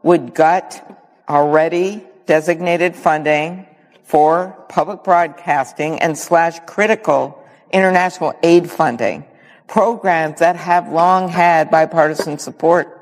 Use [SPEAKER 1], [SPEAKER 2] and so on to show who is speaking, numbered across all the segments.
[SPEAKER 1] would gut already designated funding for public broadcasting and slash critical international aid funding, programs that have long had bipartisan support.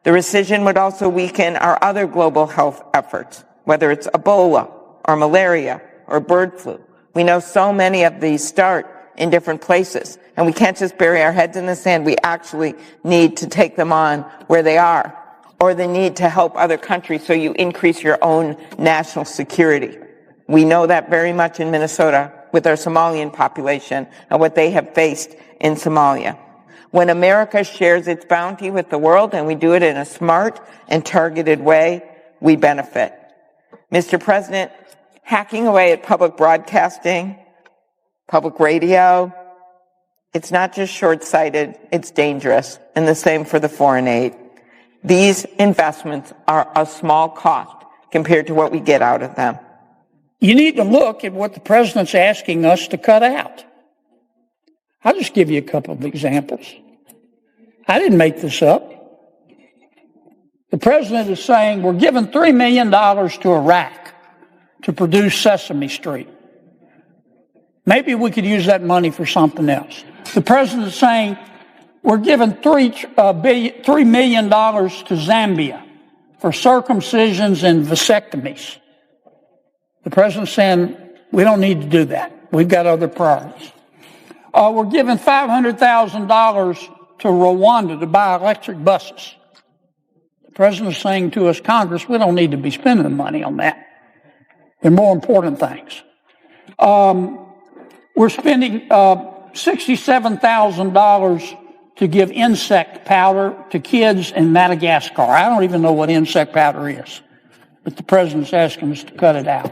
[SPEAKER 1] The rescission would also weaken our other global health efforts, whether it's Ebola or malaria or bird flu. We know so many of these start in different places, and we can't just bury our heads in the sand. We actually need to take them on where they are, or the need to help other countries so you increase your own national security. We know that very much in Minnesota with our Somalian population and what they have faced in Somalia. When America shares its bounty with the world, and we do it in a smart and targeted way, we benefit. Mr. President, hacking away at public broadcasting, public radio, it's not just short-sighted, it's dangerous, and the same for the foreign aid. These investments are a small cost compared to what we get out of them.
[SPEAKER 2] You need to look at what the president's asking us to cut out. I'll just give you a couple of examples. I didn't make this up. The president is saying we're giving $3 million to Iraq to produce Sesame Street. Maybe we could use that money for something else. The president is saying we're giving $3 million to Zambia for circumcisions and vasectomies. The president's saying we don't need to do that. We've got other priorities. We're giving $500,000 to Rwanda to buy electric buses. The president is saying to us, Congress, we don't need to be spending the money on that. There are more important things. We're spending $67,000 to give insect powder to kids in Madagascar. I don't even know what insect powder is, but the president's asking us to cut it out.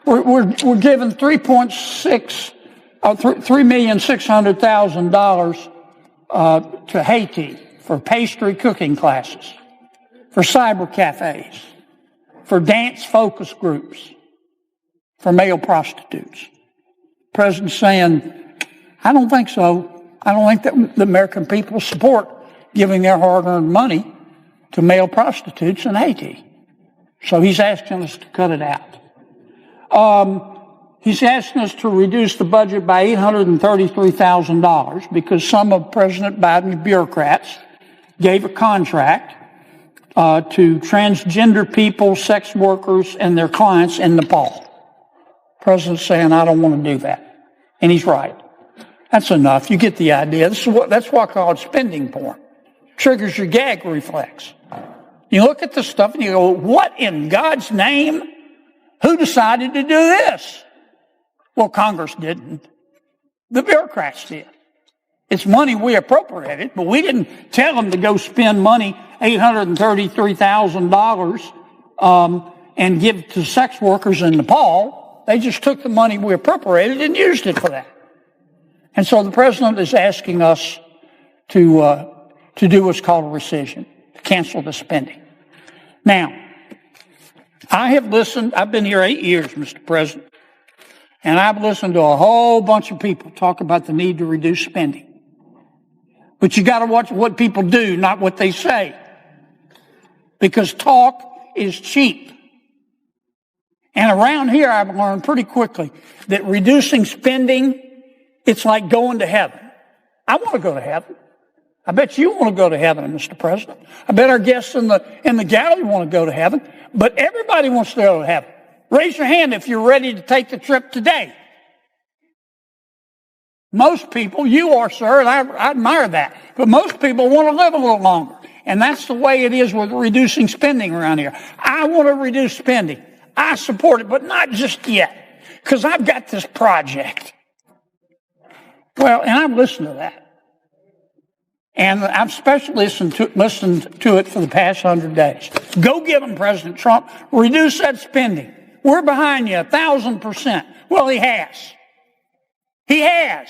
[SPEAKER 2] We're giving $3,600,000 to Haiti for pastry cooking classes, for cyber cafes, for dance focus groups, for male prostitutes. The president's saying, I don't think so. I don't think that the American people support giving their hard-earned money to male prostitutes in Haiti. So he's asking us to cut it out. He's asking us to reduce the budget by $833,000 because some of President Biden's bureaucrats gave a contract to transgender people, sex workers, and their clients in Nepal. The president's saying, I don't want to do that. And he's right. That's enough. You get the idea. That's why I call it spending porn. Triggers your gag reflex. You look at the stuff and you go, what in God's name? Who decided to do this? Well, Congress didn't. The bureaucrats did. It's money we appropriated, but we didn't tell them to go spend money, $833,000, and give it to sex workers in Nepal. They just took the money we appropriated and used it for that. And so the president is asking us to do what's called a rescission, to cancel the spending. Now, I have listened. I've been here 8 years, Mr. President, and I've listened to a whole bunch of people talk about the need to reduce spending. But you got to watch what people do, not what they say, because talk is cheap. And around here, I've learned pretty quickly that reducing spending, it's like going to heaven. I want to go to heaven. I bet you want to go to heaven, Mr. President. I bet our guests in the gallery want to go to heaven. But everybody wants to go to heaven. Raise your hand if you're ready to take the trip today. Most people, you are, sir, and I admire that. But most people want to live a little longer. And that's the way it is with reducing spending around here. I want to reduce spending. I support it, but not just yet. Because I've got this project. Well, and I've listened to that. And I've especially listened to it for the past 100 days. Go get them, President Trump. Reduce that spending. We're behind you 1,000%. Well, he has. He has.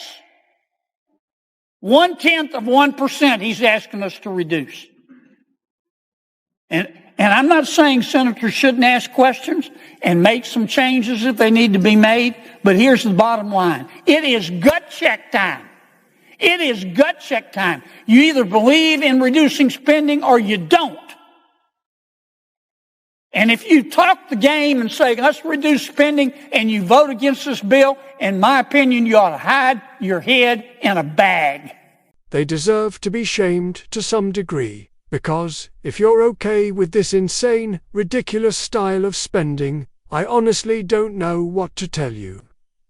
[SPEAKER 2] 0.1% he's asking us to reduce. And I'm not saying senators shouldn't ask questions and make some changes if they need to be made, but here's the bottom line. It is gut check time. It is gut check time. You either believe in reducing spending or you don't. And if you talk the game and say, let's reduce spending, and you vote against this bill, in my opinion, you ought to hide your head in a bag.
[SPEAKER 3] They deserve to be shamed to some degree, because if you're okay with this insane, ridiculous style of spending, I honestly don't know what to tell you.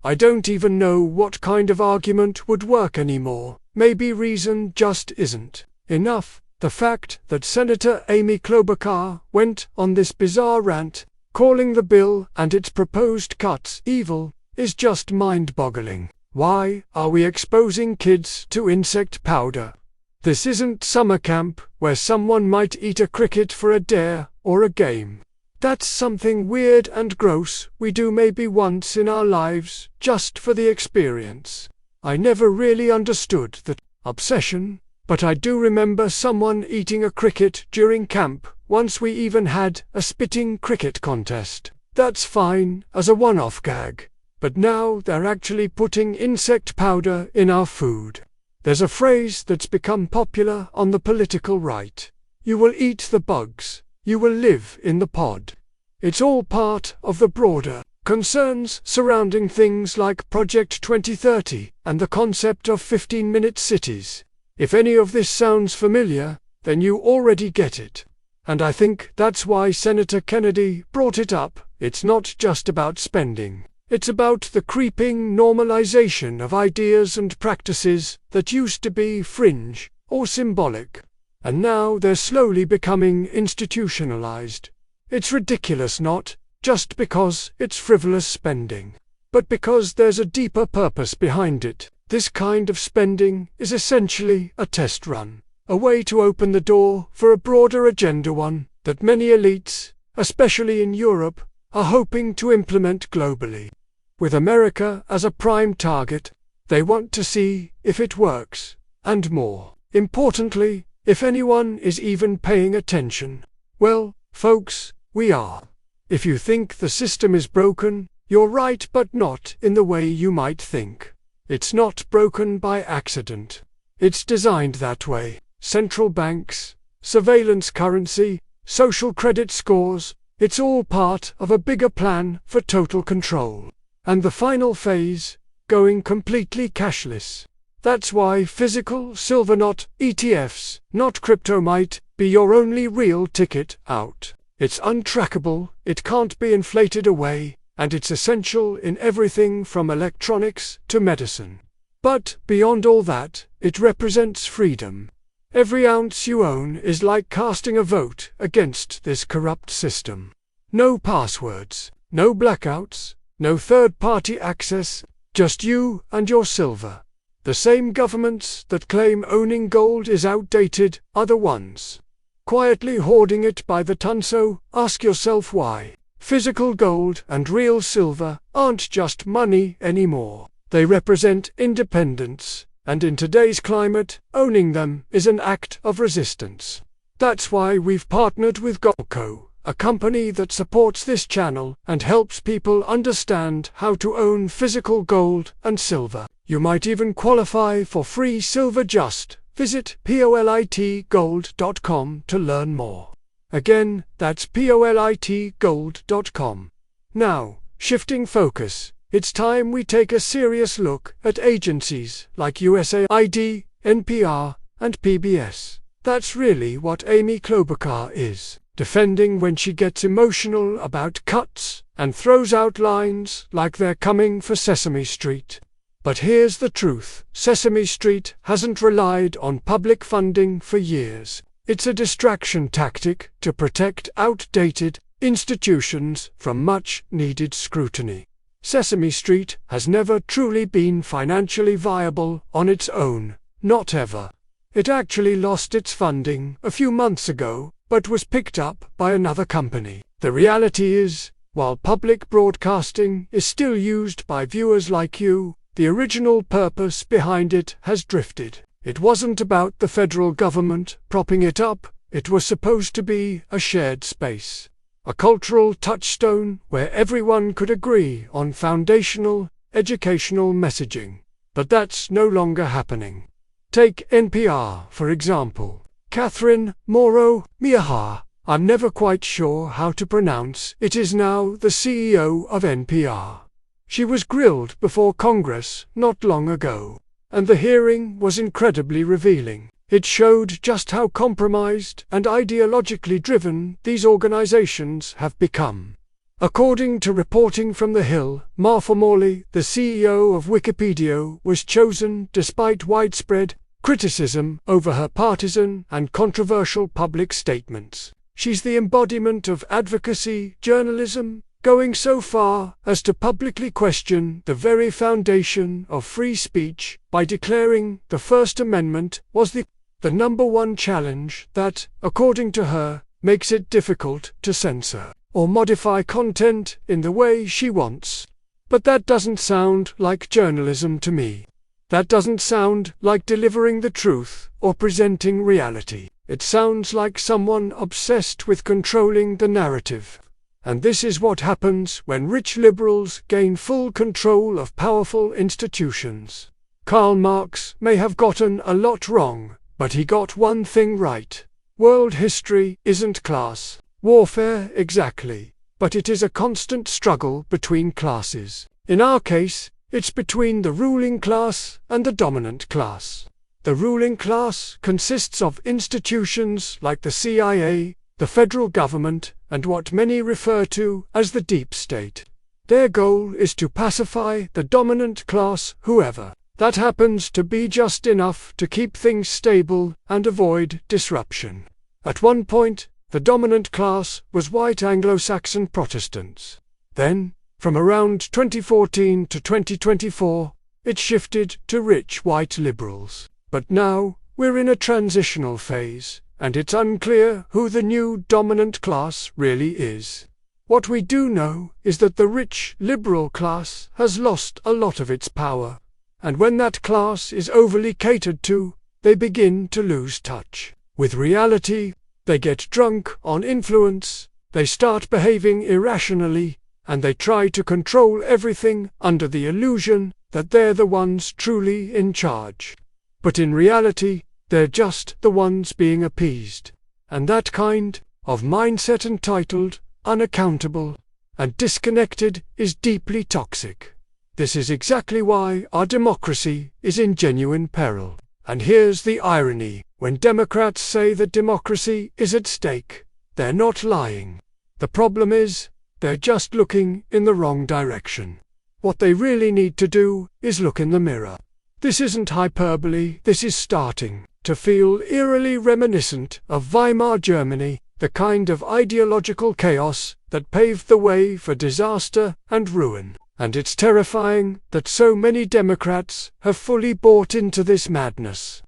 [SPEAKER 3] I don't even know what kind of argument would work anymore. Maybe reason just isn't enough. The fact that Senator Amy Klobuchar went on this bizarre rant, calling the bill and its proposed cuts evil, is just mind-boggling. Why are we exposing kids to insect powder? This isn't summer camp where someone might eat a cricket for a dare or a game. That's something weird and gross we do maybe once in our lives, just for the experience. I never really understood that obsession, but I do remember someone eating a cricket during camp. Once we even had a spitting cricket contest. That's fine as a one-off gag. But now they're actually putting insect powder in our food. There's a phrase that's become popular on the political right. You will eat the bugs. You will live in the pod. It's all part of the broader concerns surrounding things like Project 2030 and the concept of 15-minute cities. If any of this sounds familiar, then you already get it. And I think that's why Senator Kennedy brought it up. It's not just about spending. It's about the creeping normalization of ideas and practices that used to be fringe or symbolic. And now they're slowly becoming institutionalized. It's ridiculous, not just because it's frivolous spending, but because there's a deeper purpose behind it. This kind of spending is essentially a test run, a way to open the door for a broader agenda, one that many elites, especially in Europe, are hoping to implement globally. With America as a prime target, they want to see if it works, and more importantly, if anyone is even paying attention. Well, folks, we are. If you think the system is broken, you're right, but not in the way you might think. It's not broken by accident. It's designed that way. Central banks, surveillance currency, social credit scores, it's all part of a bigger plan for total control. And the final phase, going completely cashless. That's why physical silver, not ETFs, not crypto, might be your only real ticket out. It's untrackable, it can't be inflated away, and it's essential in everything from electronics to medicine. But beyond all that, it represents freedom. Every ounce you own is like casting a vote against this corrupt system. No passwords, no blackouts, no third-party access, just you and your silver. The same governments that claim owning gold is outdated are the ones quietly hoarding it by the ton. So ask yourself why. Physical gold and real silver aren't just money anymore. They represent independence, and in today's climate, owning them is an act of resistance. That's why we've partnered with Goldco, a company that supports this channel and helps people understand how to own physical gold and silver. You might even qualify for free silver. Just visit politgold.com to learn more. Again, that's politgold.com. Now, shifting focus, it's time we take a serious look at agencies like USAID, NPR, and PBS. That's really what Amy Klobuchar is defending when she gets emotional about cuts and throws out lines like they're coming for Sesame Street. But here's the truth. Sesame Street hasn't relied on public funding for years. It's a distraction tactic to protect outdated institutions from much-needed scrutiny. Sesame Street has never truly been financially viable on its own, not ever. It actually lost its funding a few months ago, but was picked up by another company. The reality is, while public broadcasting is still used by viewers like you, the original purpose behind it has drifted. It wasn't about the federal government propping it up, it was supposed to be a shared space. A cultural touchstone where everyone could agree on foundational, educational messaging. But that's no longer happening. Take NPR, for example. Catherine Moreau Mihar, I'm never quite sure how to pronounce it, is now the CEO of NPR. She was grilled before Congress not long ago, and the hearing was incredibly revealing. It showed just how compromised and ideologically driven these organizations have become. According to reporting from The Hill, Martha Morley, the CEO of Wikipedia, was chosen despite widespread criticism over her partisan and controversial public statements. She's the embodiment of advocacy journalism, going so far as to publicly question the very foundation of free speech by declaring the First Amendment was the number one challenge that, according to her, makes it difficult to censor or modify content in the way she wants. But that doesn't sound like journalism to me. That doesn't sound like delivering the truth or presenting reality. It sounds like someone obsessed with controlling the narrative. And this is what happens when rich liberals gain full control of powerful institutions. Karl Marx may have gotten a lot wrong, but he got one thing right. World history isn't class warfare exactly, but it is a constant struggle between classes. In our case, it's between the ruling class and the dominant class. The ruling class consists of institutions like the CIA, the federal government, and what many refer to as the deep state. Their goal is to pacify the dominant class, whoever that happens to be, just enough to keep things stable and avoid disruption. At one point, the dominant class was white Anglo-Saxon Protestants. Then, from around 2014 to 2024, it shifted to rich white liberals. But now, we're in a transitional phase, and it's unclear who the new dominant class really is. What we do know is that the rich liberal class has lost a lot of its power, and when that class is overly catered to, they begin to lose touch with reality. They get drunk on influence, they start behaving irrationally, and they try to control everything under the illusion that they're the ones truly in charge. But in reality, they're just the ones being appeased. And that kind of mindset, entitled, unaccountable, and disconnected, is deeply toxic. This is exactly why our democracy is in genuine peril. And here's the irony: when Democrats say that democracy is at stake, they're not lying. The problem is, they're just looking in the wrong direction. What they really need to do is look in the mirror. This isn't hyperbole, this is starting to feel eerily reminiscent of Weimar Germany, the kind of ideological chaos that paved the way for disaster and ruin. And it's terrifying that so many Democrats have fully bought into this madness.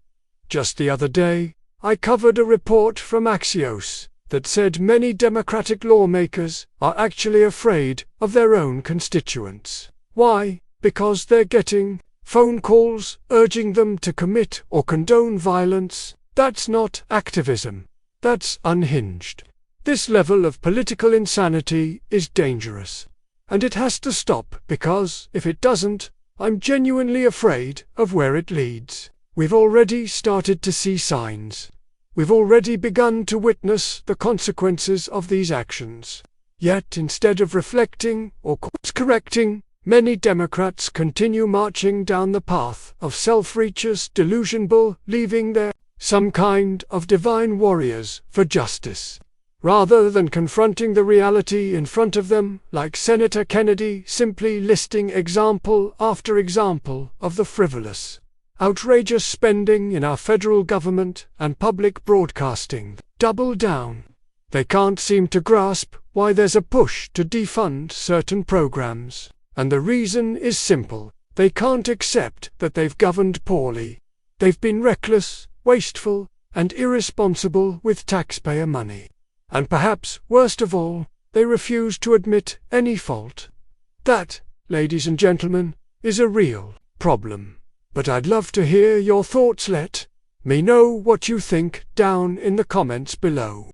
[SPEAKER 3] Just the other day, I covered a report from Axios that said many Democratic lawmakers are actually afraid of their own constituents. Why? Because they're getting phone calls urging them to commit or condone violence. That's not activism. That's unhinged. This level of political insanity is dangerous. And it has to stop, because if it doesn't, I'm genuinely afraid of where it leads. We've already started to see signs. We've already begun to witness the consequences of these actions. Yet instead of reflecting or course-correcting, many Democrats continue marching down the path of self-righteous delusion, believing they're some kind of divine warriors for justice, rather than confronting the reality in front of them, like Senator Kennedy, simply listing example after example of the frivolous, outrageous spending in our federal government and public broadcasting. Double down. They can't seem to grasp why there's a push to defund certain programs. And the reason is simple: they can't accept that they've governed poorly. They've been reckless, wasteful, and irresponsible with taxpayer money. And perhaps, worst of all, they refuse to admit any fault. That, ladies and gentlemen, is a real problem. But I'd love to hear your thoughts. Let me know what you think down in the comments below.